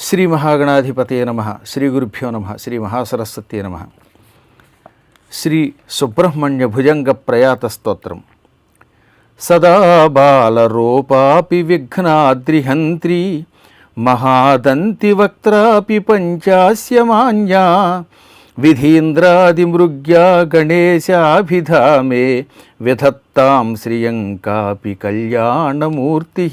శ్రీ మహాగణాధిపతయ నమః. శ్రీ గురుభ్యో నమః. శ్రీ మహాసరస్వత్యే నమః. శ్రీ సుబ్రహ్మణ్య భుజంగ ప్రయాత స్తోత్రం. సదా బాలరూపాపి విఘ్నాద్రిహంత్రి మహాదంతి వక్త్రాపి పంచాస్యమాన్యా విధీంద్రాదిమృగ్యా గణేశాభిధామే విధత్తాం శ్రియంకాపి కళ్యాణమూర్తి.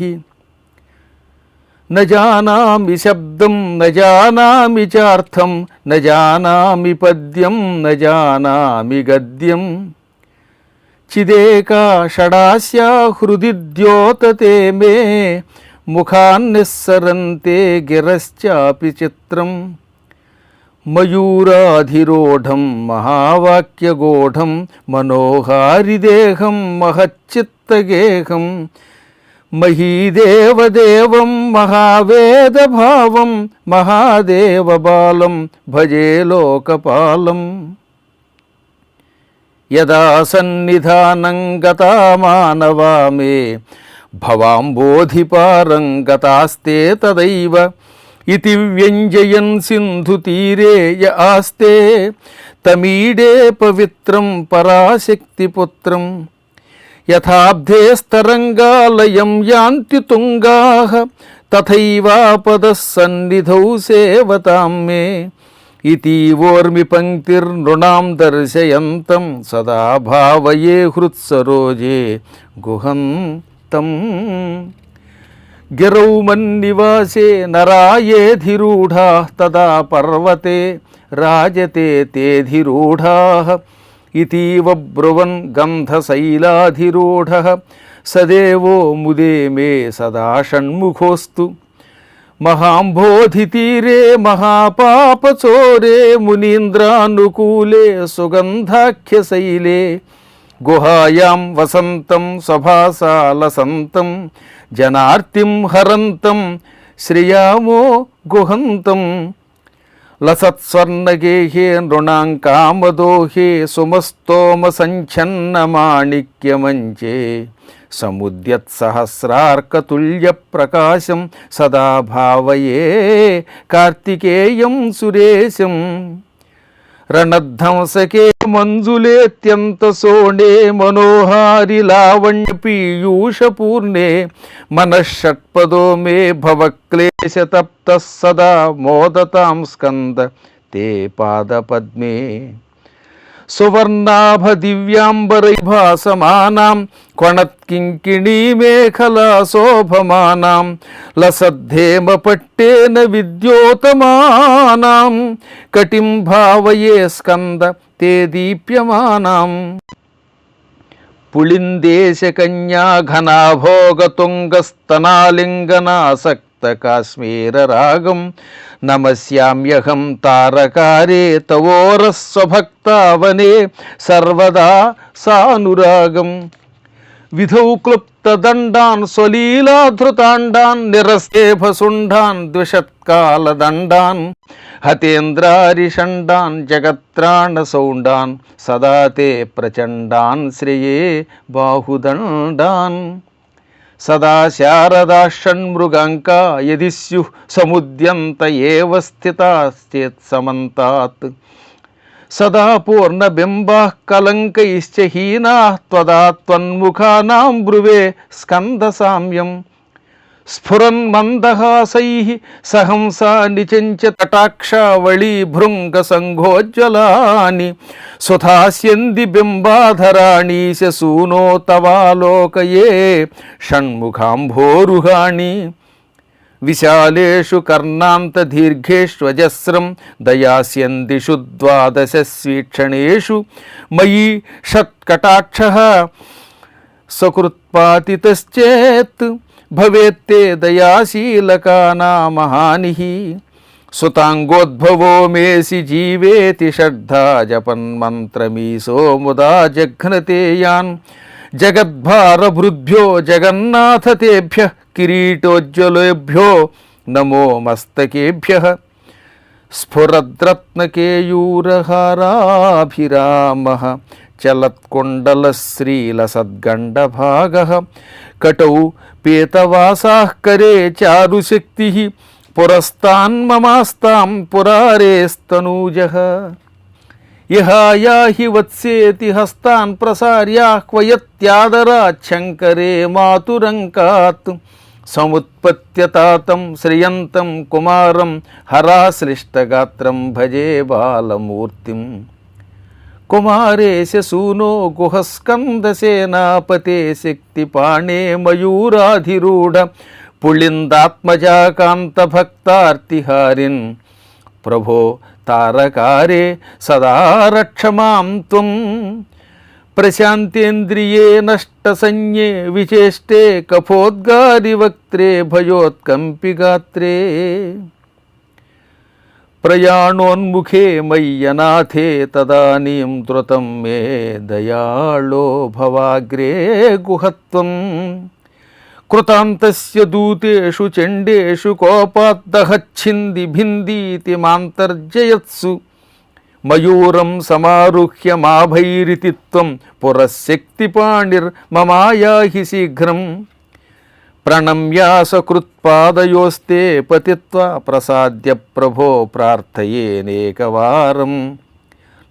న జానామి శబ్దం న జానామి చార్థం న జానామి పద్యం న జానామి గద్యం చిదేకా షడాస్యా హృది ద్యోతతే మే ముఖాన్నిస్సరంతే గిరశ్చాపి చిత్రం. మయూరాధిరోఢం మహావాక్యగూఢం మనోహారిదేహం మహచ్చిత్తగేహం మహీదేవదేవం మహావేదభావం మహాదేవబాలం భజే లోకపాలం. యదా సన్నిధానం గతా మానవా మే భవాంబోధిపారం గతాస్తే తదైవ ఇతి వ్యంజయన్ సింధుతీరే య ఆస్తే తమీడే పవిత్రం పరాశక్తిపుత్రం. యథాబ్ధేస్తరంగాలయం యాంతి తుంగాః తథైవాపదః సన్నిధౌ సేవతాం మే ఇతీవోర్మి పంక్తిర్నృణాం దర్శయంతం సదా భావయే హృత్సరోజే గుహంతం. గిరౌ మన్నివాసే నరాయేధిరూఢాః తదా పర్వతే రాజతే తేధిరూఢాః ఇతీవ బ్రువన్ గంధశైలాధిరూఢః సదేవో ముదే మే సదా షణ్ముఖోస్తు. మహాంబోధితీరే మహాపాపచోరే మునీంద్రానుకూలే సుగంధాఖ్యశైలే గుహాయాం వసంతం సభాసాలసంతం జనార్తిం హరంతం శ్రియామో గుహంతం. లసత్స్వర్ణగేహే నృణాంకామదోహే సుమస్తోమ సంఛన్నమాణిక్యమంచే సముద్యత్సహస్రార్కతుల్య ప్రకాశం సదా భావయే కార్తికేయం సురేశం. రణధ్వంసకే మంజులేత్యంత సోణే మనోహారి లావణ్య పీయూషపూర్ణే మనఃషట్పదో మే భవక్లేశతప్త సదా మోదతాం స్కంద తే పాదపద్మే. సువర్ణాభ దివ్యాంబరైభాసమానాం కొణత్కింకిణీ మేఖలా శోభమానాం లసద్ధేమ పట్టేన విద్యోతమానాం కటిం భావయే స్కంద తే దీప్యమానాం. పుళిందేశకన్యా ఘనాభోగతుంగస్తనాలింగనాసక్త కాశ్మీరరాగం నమస్యామ్యహం తారకారే తవోరస్వభక్తావనే సర్వదా సానురాగం. విధౌ క్లుప్తదండాన్ స్వలీలాధృతాండాన్ నిరసేభసుండాన్ ద్విషత్కాలదండాన్ హతేంద్రారిషండాన్ జగత్రాణసౌండాన్ సదా తే ప్రచండాన్ శ్రేయే బాహుదండాన్. సదా శారదా షణ్మృగాంకా యది స్యుః సముద్యంత ఏవ స్థితాశ్చేత్ సమంతాత్. సదా పూర్ణబింబాః కలంకైశ్చ హీనాః త్వదా త్వన్ముఖానాం బ్రువే స్కందసామ్యం. స్ఫురన్ మందహాసైః సహంసా నిచంచ తటాక్షావళీ భృంగ సంఘోజ్వలాని సుధాస్యంది బింబాధరాణీశ సూనో తవాలోకయే షణ్ముఖాంభోరుహాణి. విశాలేషు కర్ణాంత దీర్ఘేష్వజస్రం దయాస్యందిషు ద్వాదశస్వీక్షణేషు మయి షట్కటాక్షః సకృత్పాతితశ్చేత్ భవేత్తే దయాశీలకానామహానిః. సుతాంగోద్భవో మేసి జీవేతి షడ్ధా జపన్మంత్రమీశో ముదా జఘ్నతే an. జగద్భారభృద్భ్యో Jagannath తేభ్యః కిరీటోజ్వలేభ్యో Namo మస్తకేభ్యః. స్ఫురద్రత్నకేయూరహారాభిరామః చలత్కుండలశ్రీలసద్గండభాగः కటౌ పీతవాసాః Kare చారుశక్తిః పురస్తాన్మమాస్తాం పురారేస్తనూజః ఇహాయాహి వత్సేతి హస్తాన్ ప్రసార్యాహ్వయత్యాదరాచ్చంకరే మాతురంకాత్ సముత్పత్యతాతం శ్రియంతం కుమారం హరాశ్లిష్టగాత్రం Bhaje బాలమూర్తిం కుమారేశ sooner గుహస్కందసేనాపతే శక్తిపాణే మయూరాధిరూఢ పుళిందాత్మజాకాంతభక్తార్తిహారిన్ ప్రభో తారకారే సదా రక్షమాం త్వం ప్రశాంతేంద్రియే నష్టసంజ్ఞే విచేష్టే కఫోద్గారివక్త్రే భయోత్కంపిగాత్రే ప్రయాణోన్ముఖే మయ్యనాథే తదానీం ధృతం మే దయాళో భవాగ్రే గుహత్వం కృతాంతస్య దూతేషు చండేషు కోపాద్దహచ్ఛింది భిందీతి మాంతర్జయత్సు మయూరం సమారుహ్య మాభైరితి త్వం పురశక్తిపాణిర్మమాయాహి శీఘ్రం ప్రణమ్యాసకృత్పాదయోస్తే పతిత్వా ప్రసాద్య ప్రభో ప్రార్థయేనేకవారం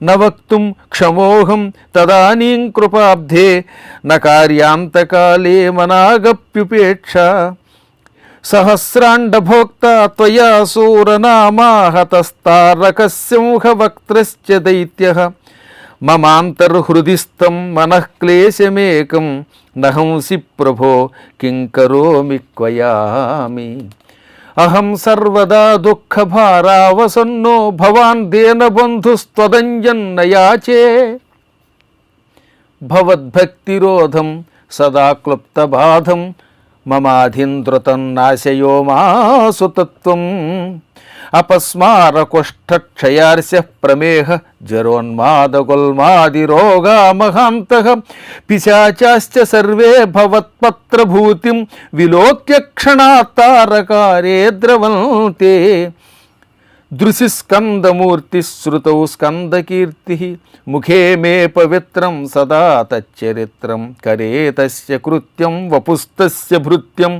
న వక్తుం క్షమోహం తదానీం కృపాబ్ధే న కార్యాంతకాలే మనాగప్యుపేక్ష సహస్రాండభోక్తా త్వయా సూరనామాహతస్తారకసింహవక్త్రశ్చ దైత్యః మమాంతర్హృదిస్థం మనఃక్లేశమేకం నహంసి ప్రభో కిం కరోమి క్వయామి అహం సర్వదా దుఃఖభారావసన్నో భవాన్ దేనబంధుస్త్వదంజన్న యాచే భవద్భక్తిరోధం సదా క్లుప్తబాధం మమాధింద్రుతం నాశయో మాసు తత్వం అపస్మారకుష్ఠక్షయార్స్య ప్రమేహ జరోన్మాదగుల్మాదిరోగా మహాంతః పిశాచాశ్చ సర్వే భవత్పత్రభూతిం విలోక్య క్షణాత్ తారకారే ద్రవంతే దృశి స్కందమూర్తి శ్రుతౌ స్కందకీర్తి ముఖే మే పవిత్రం సదా తచ్చరిత్రం కరే తస్య కృత్యం వపుస్తస్య భృత్యం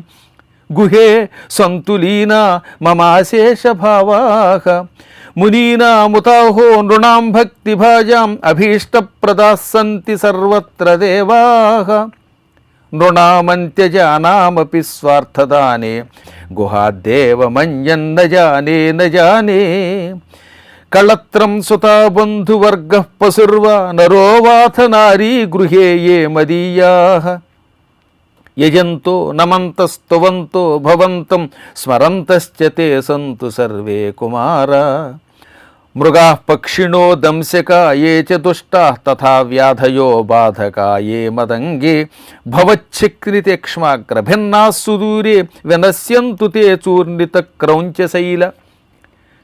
గుహే సంతులీనా మమాశేషభావాః మునీనాముతాహో నృణాం భక్తిభాజాం అభీష్టప్రదాः సంతి సర్వత్ర దేవాః నృణామంత్యజానామపి స్వార్థదానే గుహాద్దేవమన్యన్న జానే న జానే కళత్రం సుతా బంధువర్గః పశుర్వా నరోవాథ నారీ గృహే ఏ మదీయాః యజంతో నమంతస్తువంతో భవంతం స్మరంతశ్చ తే సంతు సర్వే కుమారా మృగాః పక్షిణో దంశకా ఏ చ దుష్టాః తథా వ్యాధయో బాధకా ఏ మదంగే భవచ్చక్రితేక్ష్మాగ్రభిన్నాः సుదూరే వినశ్యంతు తే చూర్ణిత క్రౌంచశైల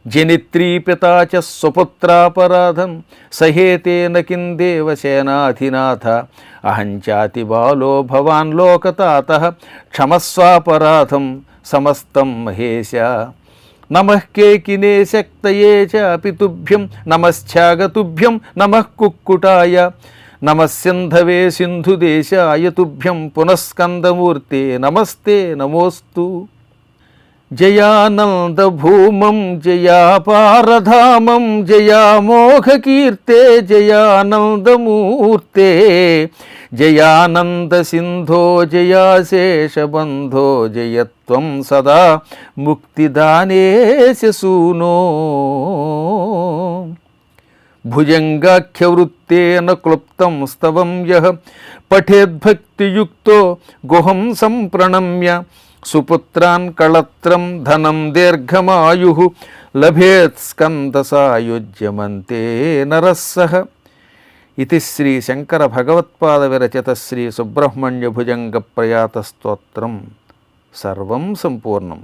జనిత్రీపితా చ స్వపుత్రాపరాధం సహేతేన కిం దేవసేనాధినాథ అహంచాతి బాలో భవాన్ లోకతాతః క్షమస్వాపరాధం సమస్తం మహేశ నమః కేకినే శక్తయే చ పితుభ్యం నమశ్చాగతుభ్యం నమః కుక్కుటాయ నమః సింధవే సింధుదేశాయ తుభ్యం పునఃస్కందమూర్తే నమస్తే నమోస్తు జయానందభూమం జయాపారధామం జయామోఘకీర్తే జయానందమూర్తే జయానందసింధో జయాశేషబంధో జయత్వం సదా ముక్తిదానేశ సూనో భుజంగాఖ్యవృత్తేన క్లుప్తం స్తవం యః పఠేద్భక్తియుక్తో గుహం సంప్రణమ్య సుపుత్రాన్ కళత్రం ధనం దీర్ఘమాయుః లభేత్ స్కందసాయుజ్యమంతే నరస్సః. ఇది శ్రీ శంకర భగవత్పాద విరచిత శ్రీ సుబ్రహ్మణ్య భుజంగ ప్రయాత స్తోత్రం. సర్వం సంపూర్ణం.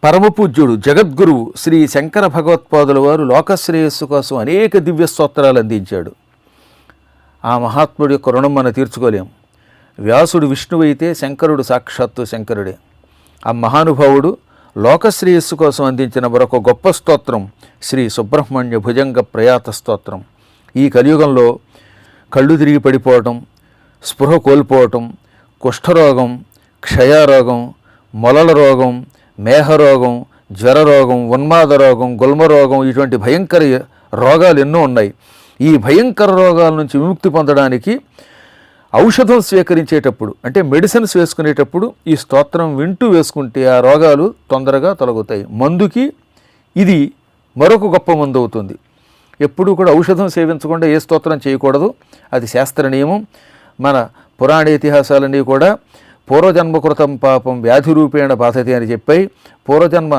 పరమపూజ్యుడు జగద్గురువు శ్రీ శంకర భగవత్పాదుల వారు లోకశ్రేయస్సు కోసం అనేక దివ్య స్తోత్రాలు అందించాడు. ఆ మహాత్ముడి యొక్క రుణం మనం తీర్చుకోలేం. వ్యాసుడు విష్ణువైతే శంకరుడు సాక్షాత్తు శంకరుడే. ఆ మహానుభావుడు లోకశ్రేయస్సు కోసం అందించిన మరొక గొప్ప స్తోత్రం శ్రీ సుబ్రహ్మణ్య భుజంగ ప్రయాత స్తోత్రం. ఈ కలియుగంలో కళ్ళు తిరిగి పడిపోవటం, స్పృహ కోల్పోవటం, కుష్ఠరోగం, క్షయరోగం, మొలల రోగం, మేహరోగం, జ్వర రోగం, ఉన్మాద రోగం, గుల్మ రోగం, ఇటువంటి భయంకర రోగాలు ఎన్నో ఉన్నాయి. ఈ భయంకర రోగాల నుంచి విముక్తి పొందడానికి ఔషధం స్వీకరించేటప్పుడు, అంటే మెడిసిన్స్ వేసుకునేటప్పుడు ఈ స్తోత్రం వింటూ వేసుకుంటే ఆ రోగాలు తొందరగా తొలగుతాయి. మందుకి ఇది మరొక గొప్ప మందు అవుతుంది. ఎప్పుడూ కూడా ఔషధం సేవించకుండా ఏ స్తోత్రం చేయకూడదు, అది శాస్త్ర నియమం. మన పురాణ ఇతిహాసాలన్నీ కూడా పూర్వజన్మకృతం పాపం వ్యాధి రూపేణ బాధతే అని చెప్పాయి. పూర్వజన్మ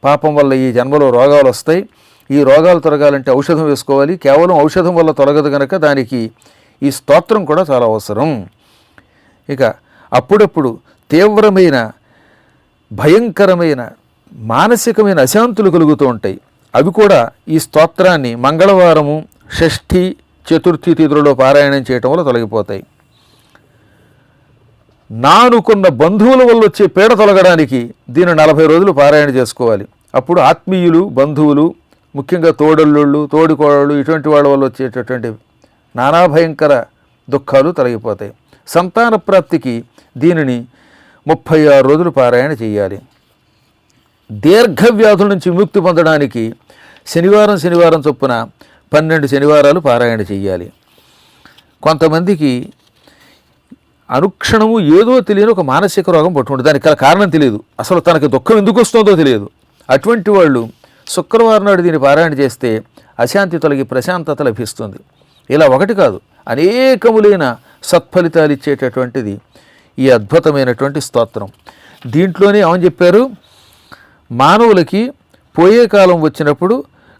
పాపం వల్ల ఈ జన్మలో రోగాలు వస్తాయి. ఈ రోగాలు తొలగాలంటే ఔషధం వేసుకోవాలి. కేవలం ఔషధం వల్ల తొలగదు కనుక దానికి ఈ స్తోత్రం కూడా చాలా అవసరం. ఇక అప్పుడప్పుడు తీవ్రమైన భయంకరమైన మానసికమైన అశాంతులు కలుగుతూ ఉంటాయి. అవి కూడా ఈ స్తోత్రాన్ని మంగళవారము, షష్ఠి, చతుర్థి తిథులలో పారాయణం చేయటం వల్ల తొలగిపోతాయి. నానుకున్న బంధువుల వల్ల వచ్చే పీడ తొలగడానికి దీన్ని 40 రోజులు పారాయణ చేసుకోవాలి. అప్పుడు ఆత్మీయులు, బంధువులు, ముఖ్యంగా తోడల్లుళ్ళు, తోడికోడళ్ళు, ఇటువంటి వాళ్ళ వల్ల వచ్చేటటువంటి నానా భయంకర దుఃఖాలు తొలగిపోతాయి. సంతాన ప్రాప్తికి దీనిని 36 రోజులు పారాయణ చేయాలి. దీర్ఘ వ్యాధుల నుంచి విముక్తి పొందడానికి శనివారం చొప్పున 12 శనివారాలు పారాయణ చేయాలి. కొంతమందికి అనుక్షణము ఏదో తెలియని ఒక మానసిక రోగం పట్టుకుంటుంది. దానికి కారణం తెలియదు, అసలు తనకి దుఃఖం ఎందుకు వస్తుందో తెలియదు. అటువంటి వాళ్ళు శుక్రవారం నాడు దీన్ని పారాయణ చేస్తే అశాంతి తొలగి ప్రశాంతత లభిస్తుంది. ఇలా ఒకటి కాదు, అనేకములైన సత్ఫలితాలు ఇచ్చేటటువంటిది ఈ అద్భుతమైనటువంటి స్తోత్రం. దీంట్లోనే ఏమని చెప్పారు, మానవులకి పోయే కాలం వచ్చినప్పుడు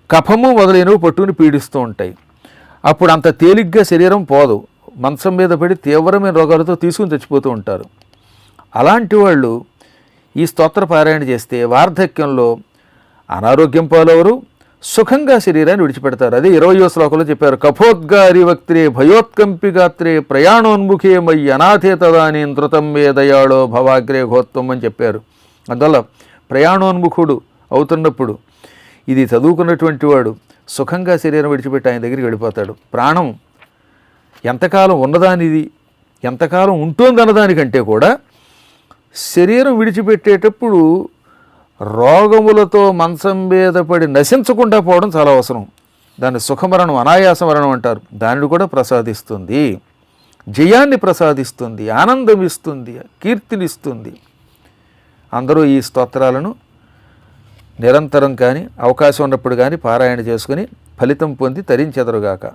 కఫము మొదలైనవి పట్టుకుని పీడిస్తూ ఉంటాయి. అప్పుడు అంత తేలిగ్గా శరీరం పోదు, మంచం మీద పడి తీవ్రమైన రోగాలతో తీసుకుని చచ్చిపోతూ ఉంటారు. అలాంటి వాళ్ళు ఈ స్తోత్ర పారాయణ చేస్తే వార్ధక్యంలో అనారోగ్యం పాలవరు, సుఖంగా శరీరాన్ని విడిచిపెడతారు. అదే 20వ శ్లోకంలో చెప్పారు, కఫోద్గారి వక్త్రే భయోత్కంపిగాత్రే ప్రయాణోన్ముఖే మయ్యి అనాథే తదానీం ధృతం మే దయాళో భవాగ్రే ఘోత్వం అని చెప్పారు. అందువల్ల ప్రయాణోన్ముఖుడు అవుతున్నప్పుడు ఇది చదువుకున్నటువంటి వాడు సుఖంగా శరీరం విడిచిపెట్టి ఆయన దగ్గరికి వెళ్ళిపోతాడు. ప్రాణం ఎంతకాలం ఉన్నదానిది, ఎంతకాలం ఉంటుందన్నదానికంటే కూడా శరీరం విడిచిపెట్టేటప్పుడు రోగములతో మంచం మీద పడి నశించకుండా పోవడం చాలా అవసరం. దాన్ని సుఖమరణం, అనాయాస మరణం అంటారు. దానిని కూడా ప్రసాదిస్తుంది, జయాన్ని ప్రసాదిస్తుంది, ఆనందం ఇస్తుంది, కీర్తినిస్తుంది. అందరూ ఈ స్తోత్రాలను నిరంతరం కానీ అవకాశం ఉన్నప్పుడు కానీ పారాయణ చేసుకుని ఫలితం పొంది తరించెదరుగాక.